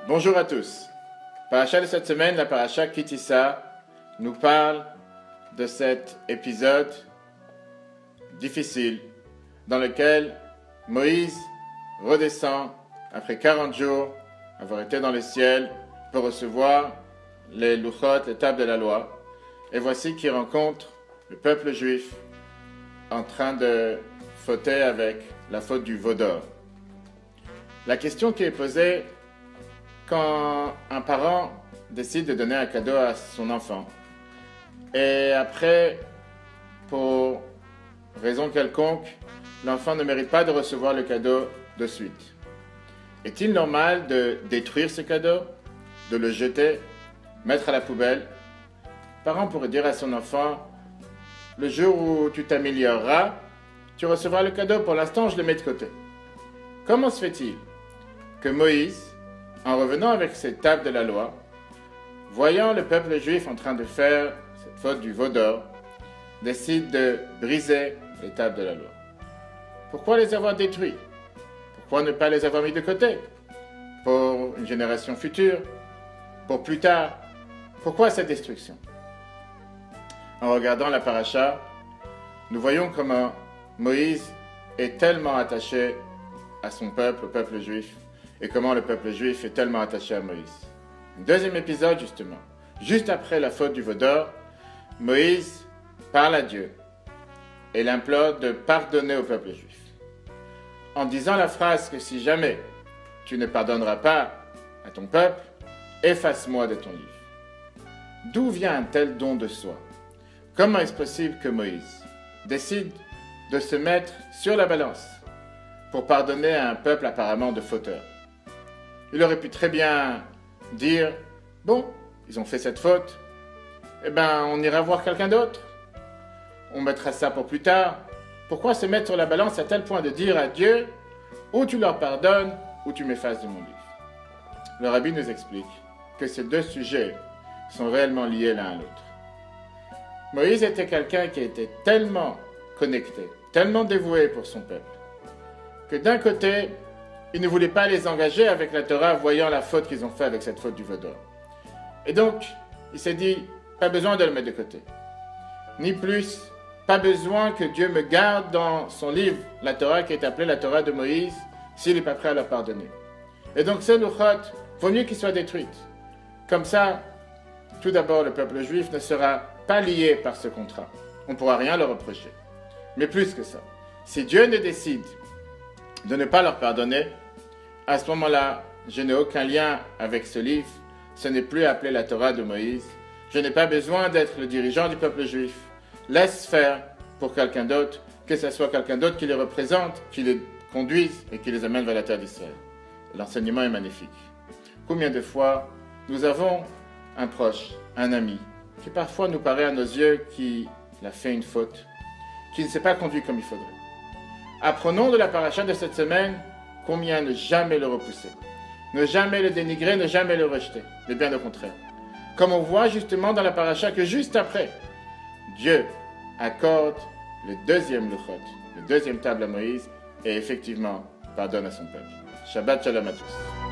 Bonjour à tous. Paracha de cette semaine, la paracha Ki Tisa, nous parle de cet épisode difficile dans lequel Moïse redescend après 40 jours avoir été dans le ciel pour recevoir les louchot, les tables de la loi. Et voici qu'il rencontre le peuple juif en train de fauter avec la faute du veau d'or. La question qui est posée quand un parent décide de donner un cadeau à son enfant et après, pour raison quelconque, l'enfant ne mérite pas de recevoir le cadeau de suite. Est-il normal de détruire ce cadeau, de le jeter, mettre à la poubelle? Le parent pourrait dire à son enfant: le jour où tu t'amélioreras, tu recevras le cadeau, pour l'instant je le mets de côté. Comment se fait-il que Moïse, en revenant avec cette table de la loi, voyant le peuple juif en train de faire cette faute du veau d'or, décide de briser les tables de la loi? Pourquoi les avoir détruits? Pourquoi ne pas les avoir mis de côté? Pour une génération future? Pour plus tard? Pourquoi cette destruction? En regardant la paracha, nous voyons comment Moïse est tellement attaché à son peuple, au peuple juif, et comment le peuple juif est tellement attaché à Moïse. Un deuxième épisode, justement, juste après la faute du veau d'or, Moïse parle à Dieu et l'implore de pardonner au peuple juif, en disant la phrase que si jamais tu ne pardonneras pas à ton peuple, efface-moi de ton livre. D'où vient un tel don de soi? Comment est-ce possible que Moïse décide de se mettre sur la balance pour pardonner à un peuple apparemment de fauteurs? Il aurait pu très bien dire: bon, ils ont fait cette faute, eh bien on ira voir quelqu'un d'autre, on mettra ça pour plus tard. Pourquoi se mettre sur la balance à tel point de dire à Dieu: ou tu leur pardonnes, ou tu m'effaces de mon livre? Le rabbi nous explique que ces deux sujets sont réellement liés l'un à l'autre. Moïse était quelqu'un qui était tellement connecté, tellement dévoué pour son peuple, que d'un côté, il ne voulait pas les engager avec la Torah, voyant la faute qu'ils ont fait avec cette faute du veau d'or. Et donc, il s'est dit: pas besoin de le mettre de côté. Ni plus, pas besoin que Dieu me garde dans son livre, la Torah qui est appelée la Torah de Moïse, s'il n'est pas prêt à leur pardonner. Et donc, ces louchot, vaut mieux qu'ils soient détruits. Comme ça, tout d'abord, le peuple juif ne sera pas lié par ce contrat. On ne pourra rien leur reprocher. Mais plus que ça, si Dieu ne décide de ne pas leur pardonner, à ce moment-là, je n'ai aucun lien avec ce livre. Ce n'est plus appelé la Torah de Moïse. Je n'ai pas besoin d'être le dirigeant du peuple juif. Laisse faire pour quelqu'un d'autre, que ce soit quelqu'un d'autre qui les représente, qui les conduise et qui les amène vers la terre d'Israël. L'enseignement est magnifique. Combien de fois nous avons un proche, un ami, qui parfois nous paraît à nos yeux qu'il a fait une faute, qui ne s'est pas conduit comme il faudrait. Apprenons de la paracha de cette semaine combien ne jamais le repousser, ne jamais le dénigrer, ne jamais le rejeter, mais bien au contraire. Comme on voit justement dans la paracha que juste après, Dieu accorde le deuxième louchot, le deuxième table à Moïse, et effectivement pardonne à son peuple. Shabbat shalom à tous.